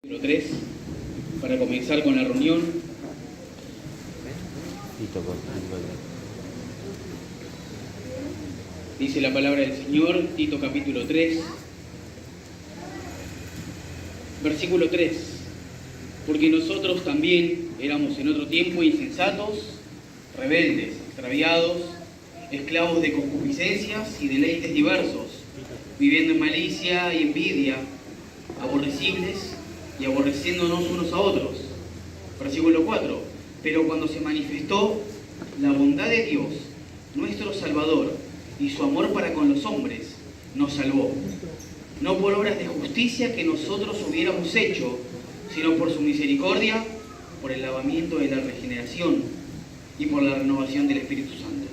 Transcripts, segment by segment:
Capítulo 3, para comenzar con la reunión. Dice la palabra del Señor, Tito capítulo 3, versículo 3. Porque nosotros también éramos en otro tiempo insensatos, rebeldes, extraviados, esclavos de concupiscencias y deleites diversos, viviendo en malicia y envidia, aborrecibles y aborreciéndonos unos a otros. Versículo 4. Pero cuando se manifestó la bondad de Dios, nuestro Salvador, y su amor para con los hombres, nos salvó, no por obras de justicia que nosotros hubiéramos hecho, sino por su misericordia, por el lavamiento de la regeneración y por la renovación del Espíritu Santo,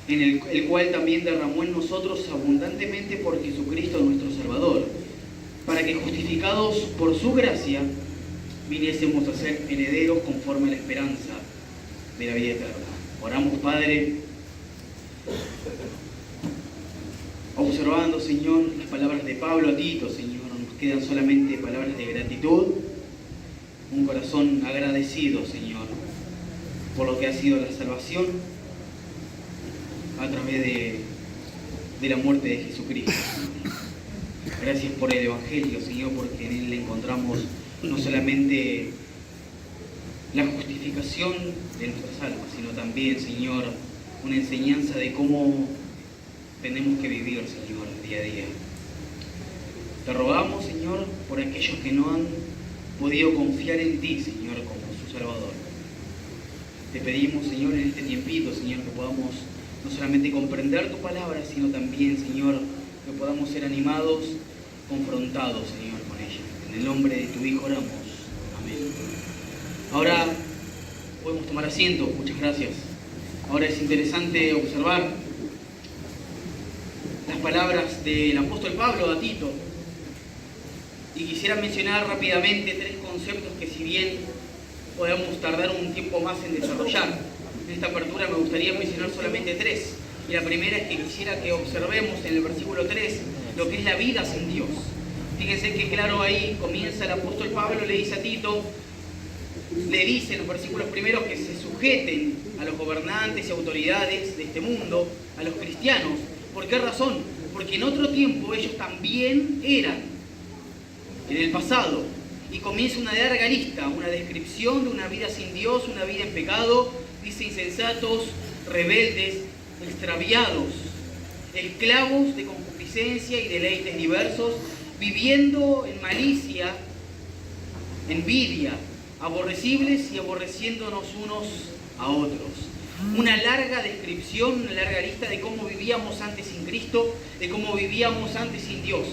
en el cual también derramó en nosotros abundantemente por Jesucristo nuestro Salvador, para que justificados por su gracia, viniésemos a ser herederos conforme a la esperanza de la vida eterna. Oramos, Padre, observando, Señor, las palabras de Pablo a Tito, Señor, nos quedan solamente palabras de gratitud, un corazón agradecido, Señor, por lo que ha sido la salvación a través de la muerte de Jesucristo. Gracias por el Evangelio, Señor, porque en él encontramos no solamente la justificación de nuestras almas, sino también, Señor, una enseñanza de cómo tenemos que vivir, Señor, día a día. Te rogamos, Señor, por aquellos que no han podido confiar en ti, Señor, como su Salvador. Te pedimos, Señor, en este tiempito, Señor, que podamos no solamente comprender tu palabra, sino también, Señor, que podamos ser animados, confrontados, Señor, con ella. En el nombre de tu Hijo oramos. Amén. Ahora podemos tomar asiento. Muchas gracias. Ahora es interesante observar las palabras del apóstol Pablo a Tito. Y quisiera mencionar rápidamente tres conceptos que, si bien podemos tardar un tiempo más en desarrollar, en esta apertura me gustaría mencionar solamente tres. Y la primera es que quisiera que observemos en el versículo 3 lo que es la vida sin Dios. Fíjense que claro, ahí comienza el apóstol Pablo, le dice a Tito, le dice en los versículos primeros que se sujeten a los gobernantes y autoridades de este mundo, a los cristianos. ¿Por qué razón? Porque en otro tiempo ellos también eran, en el pasado. Y comienza una larga lista, una descripción de una vida sin Dios, una vida en pecado. Dice insensatos, rebeldes, extraviados, esclavos de concupiscencia y deleites diversos, viviendo en malicia, envidia, aborrecibles y aborreciéndonos unos a otros. Una larga descripción, una larga lista de cómo vivíamos antes sin Cristo, de cómo vivíamos antes sin Dios.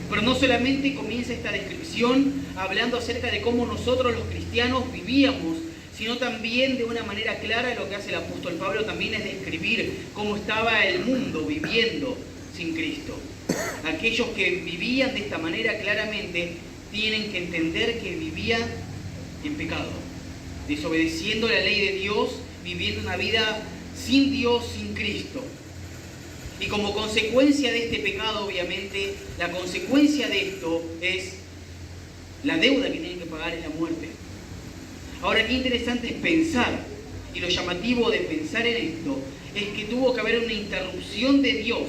Pero no solamente comienza esta descripción hablando acerca de cómo nosotros los cristianos vivíamos, sino también de una manera clara lo que hace el apóstol Pablo también es describir cómo estaba el mundo viviendo sin Cristo. Aquellos que vivían de esta manera claramente tienen que entender que vivían en pecado, desobedeciendo la ley de Dios, viviendo una vida sin Dios, sin Cristo. Y como consecuencia de este pecado, obviamente, la consecuencia de esto es la deuda que tienen que pagar, es la muerte. Ahora, qué interesante es pensar, y lo llamativo de pensar en esto, es que tuvo que haber una interrupción de Dios.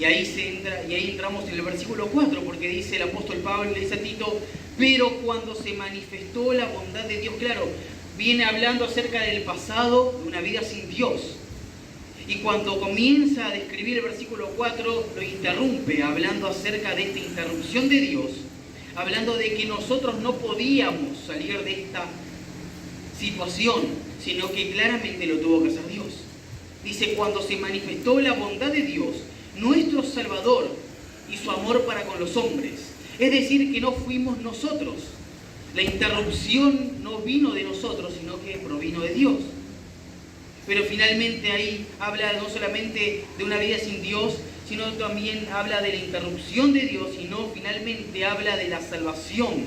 Y ahí entramos en el versículo 4, porque dice el apóstol Pablo, le dice a Tito, pero cuando se manifestó la bondad de Dios, claro, viene hablando acerca del pasado, de una vida sin Dios. Y cuando comienza a describir el versículo 4, lo interrumpe, hablando acerca de esta interrupción de Dios, hablando de que nosotros no podíamos salir de esta situación, sino que claramente lo tuvo que hacer Dios. Dice, cuando se manifestó la bondad de Dios, nuestro Salvador, y su amor para con los hombres. Es decir, que no fuimos nosotros. La interrupción no vino de nosotros, sino que provino de Dios. Pero finalmente ahí habla no solamente de una vida sin Dios, sino también habla de la interrupción de Dios, y no finalmente habla de la salvación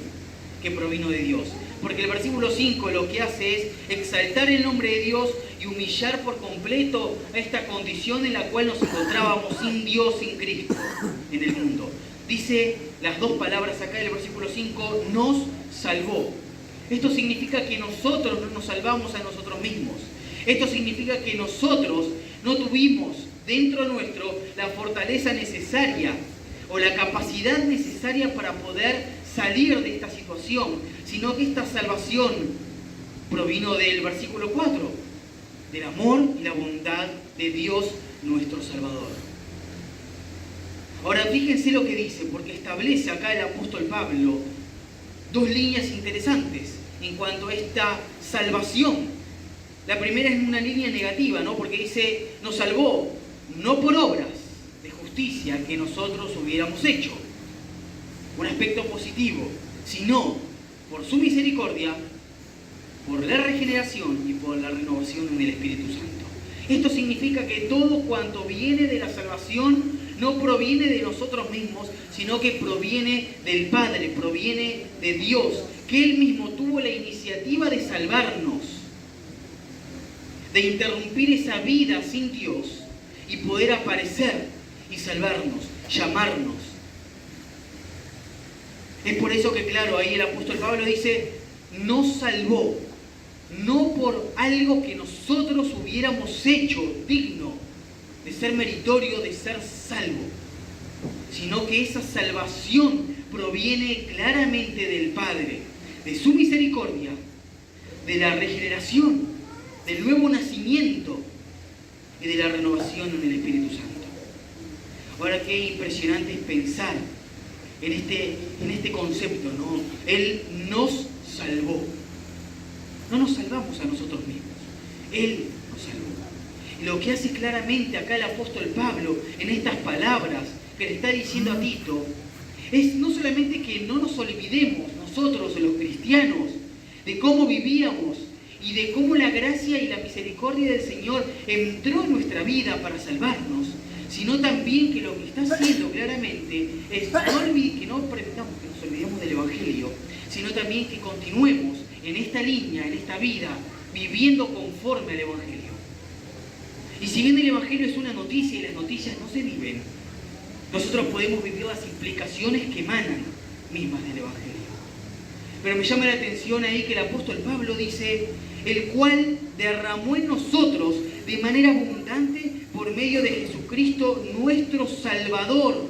que provino de Dios. Porque el versículo 5 lo que hace es exaltar el nombre de Dios y humillar por completo a esta condición en la cual nos encontrábamos sin Dios, sin Cristo en el mundo. Dice las dos palabras acá en el versículo 5, nos salvó. Esto significa que nosotros no nos salvamos a nosotros mismos. Esto significa que nosotros no tuvimos dentro nuestro la fortaleza necesaria o la capacidad necesaria para poder salir de esta situación, sino que esta salvación provino del versículo 4, del amor y la bondad de Dios nuestro Salvador. Ahora fíjense lo que dice, porque establece acá el apóstol Pablo dos líneas interesantes en cuanto a esta salvación. La primera es una línea negativa, ¿no? Porque dice, nos salvó, no por obras de justicia que nosotros hubiéramos hecho, un aspecto positivo, sino por su misericordia, por la regeneración y por la renovación en el Espíritu Santo. Esto significa que todo cuanto viene de la salvación no proviene de nosotros mismos, sino que proviene del Padre, proviene de Dios, que Él mismo tuvo la iniciativa de salvarnos, de interrumpir esa vida sin Dios y poder aparecer y salvarnos, llamarnos. Es por eso que, claro, ahí el apóstol Pablo dice, nos salvó, no por algo que nosotros hubiéramos hecho digno de ser meritorio, de ser salvo, sino que esa salvación proviene claramente del Padre, de su misericordia, de la regeneración, del nuevo nacimiento y de la renovación en el Espíritu Santo. Ahora, qué impresionante es pensar en este concepto, ¿no? Él nos salvó. No nos salvamos a nosotros mismos. Él nos salvó. Y lo que hace claramente acá el apóstol Pablo en estas palabras que le está diciendo a Tito es no solamente que no nos olvidemos nosotros, los cristianos, de cómo vivíamos y de cómo la gracia y la misericordia del Señor entró en nuestra vida para salvarnos, sino también que lo que está haciendo claramente es que no permitamos que nos olvidemos del Evangelio, sino también que continuemos en esta línea, en esta vida, viviendo conforme al Evangelio. Y si bien el Evangelio es una noticia y las noticias no se viven, nosotros podemos vivir las implicaciones que emanan mismas del Evangelio. Pero me llama la atención ahí que el apóstol Pablo dice, el cual derramó en nosotros de manera abundante por medio de Jesucristo nuestro Salvador.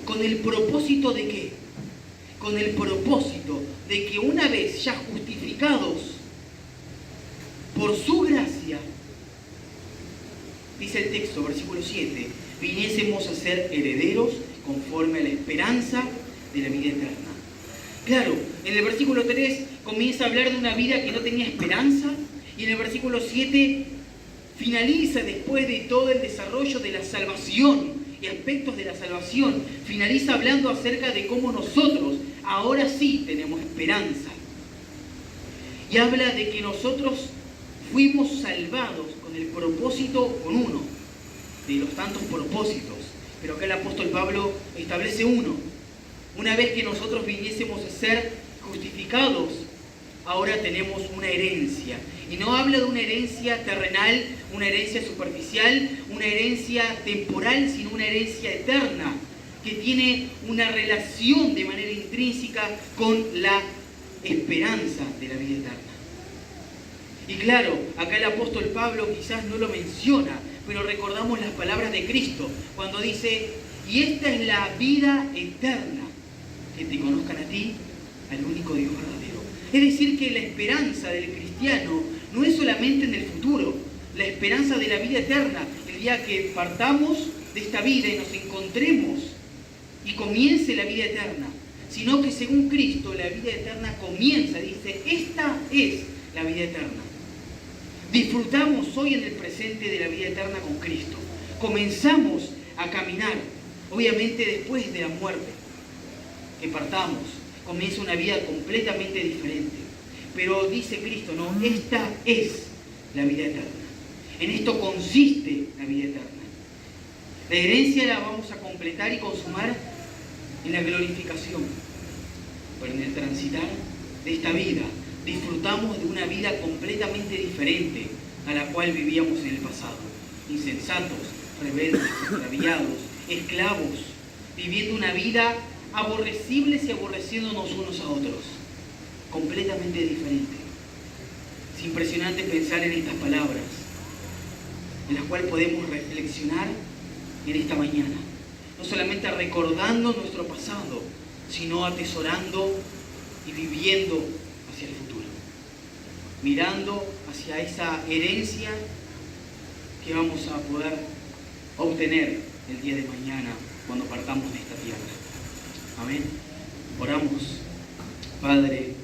¿Con el propósito de qué? Con el propósito de que una vez ya justificados por su gracia, dice el texto, versículo 7, viniésemos a ser herederos conforme a la esperanza de la vida eterna. Claro, en el versículo 3 comienza a hablar de una vida que no tenía esperanza, y en el versículo 7 finaliza, después de todo el desarrollo de la salvación y aspectos de la salvación, finaliza hablando acerca de cómo nosotros ahora sí tenemos esperanza. Y habla de que nosotros fuimos salvados con el propósito, con uno de los tantos propósitos, pero acá el apóstol Pablo establece uno. Una vez que nosotros viniésemos a ser justificados, ahora tenemos una herencia. Y no habla de una herencia terrenal, una herencia superficial, una herencia temporal, sino una herencia eterna, que tiene una relación de manera intrínseca con la esperanza de la vida eterna. Y claro, acá el apóstol Pablo quizás no lo menciona, pero recordamos las palabras de Cristo, cuando dice, y esta es la vida eterna, que te conozcan a ti, al único Dios verdadero. Es decir, que la esperanza del cristiano no es solamente en el futuro, la esperanza de la vida eterna, el día que partamos de esta vida y nos encontremos y comience la vida eterna, sino que según Cristo la vida eterna comienza, dice, esta es la vida eterna. Disfrutamos hoy en el presente de la vida eterna con Cristo. Comenzamos a caminar, obviamente después de la muerte, que partamos, comienza una vida completamente diferente. Pero dice Cristo, no, esta es la vida eterna. En esto consiste la vida eterna. La herencia la vamos a completar y consumar en la glorificación. Pero en el transitar de esta vida, disfrutamos de una vida completamente diferente a la cual vivíamos en el pasado. Insensatos, rebeldes, extraviados, esclavos viviendo una vida aborrecibles y aborreciéndonos unos a otros, completamente diferente. Es impresionante pensar en estas palabras, en las cuales podemos reflexionar en esta mañana, no solamente recordando nuestro pasado, sino atesorando y viviendo hacia el futuro, mirando hacia esa herencia que vamos a poder obtener el día de mañana cuando partamos de esta tierra. Amén. Oramos. Padre,